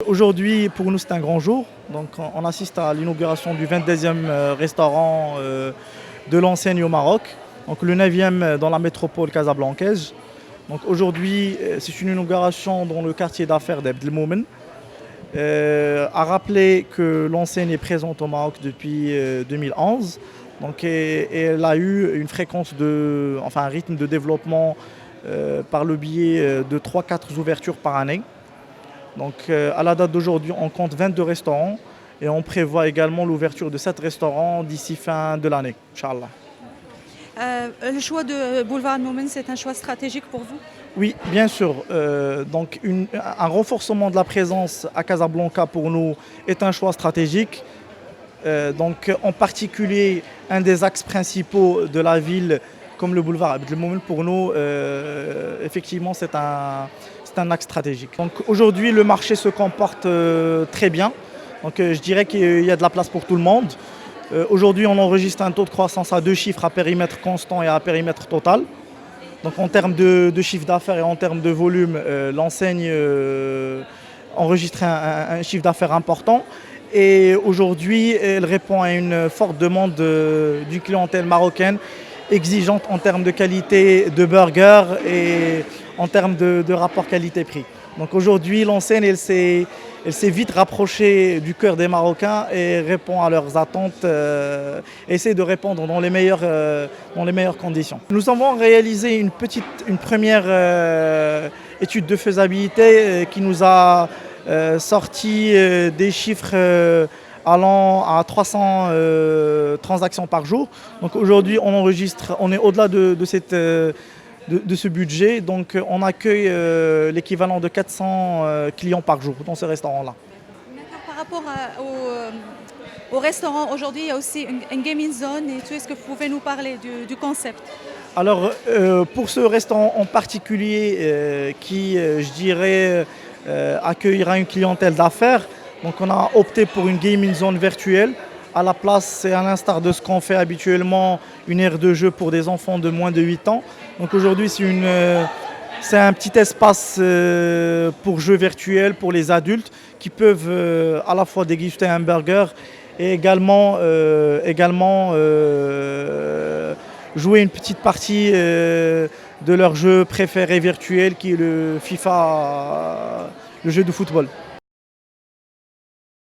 Aujourd'hui, pour nous, c'est un grand jour. Donc, on assiste à l'inauguration du 22e restaurant de l'enseigne au Maroc. Donc, le 9e dans la métropole casablancaise. Donc, aujourd'hui, c'est une inauguration dans le quartier d'affaires d'Abdelmoumen. À rappeler que l'enseigne est présente au Maroc depuis 2011. Donc, et elle a eu une fréquence un rythme de développement par le biais de 3-4 ouvertures par année. Donc à la date d'aujourd'hui, on compte 22 restaurants et on prévoit également l'ouverture de 7 restaurants d'ici fin de l'année, Inch'Allah. Le choix de Boulevard Moumen, c'est un choix stratégique pour vous? Oui, bien sûr. Un renforcement de la présence à Casablanca pour nous est un choix stratégique. En particulier, un des axes principaux de la ville, comme le boulevard Abdelmoumen, pour nous, effectivement, c'est un axe stratégique. Donc aujourd'hui, le marché se comporte très bien. Donc je dirais qu'il y a de la place pour tout le monde. Aujourd'hui, on enregistre un taux de croissance à 2 chiffres à périmètre constant et à périmètre total. Donc en termes de chiffre d'affaires et en termes de volume, l'enseigne enregistre un chiffre d'affaires important. Et aujourd'hui, elle répond à une forte demande d'une clientèle marocaine exigeante en termes de qualité de burger et en termes de rapport qualité-prix. Donc aujourd'hui, l'enseigne, elle s'est vite rapprochée du cœur des Marocains et répond à leurs attentes, essaie de répondre dans les meilleures conditions. Nous avons réalisé une première étude de faisabilité qui nous a sorti des chiffres allant à 300 transactions par jour. Donc aujourd'hui, on est au-delà de ce budget. Donc on accueille l'équivalent de 400 clients par jour dans ce restaurant-là. Par rapport au restaurant, aujourd'hui, il y a aussi une gaming zone. Est-ce que vous pouvez nous parler du concept? Alors, pour ce restaurant en particulier, qui, je dirais, accueillera une clientèle d'affaires, donc on a opté pour une gaming zone virtuelle. À la place, c'est à l'instar de ce qu'on fait habituellement, une aire de jeu pour des enfants de moins de 8 ans. Donc aujourd'hui, c'est un petit espace pour jeux virtuels pour les adultes qui peuvent à la fois déguster un burger et également jouer une petite partie de leur jeu préféré virtuel qui est le FIFA, le jeu de football.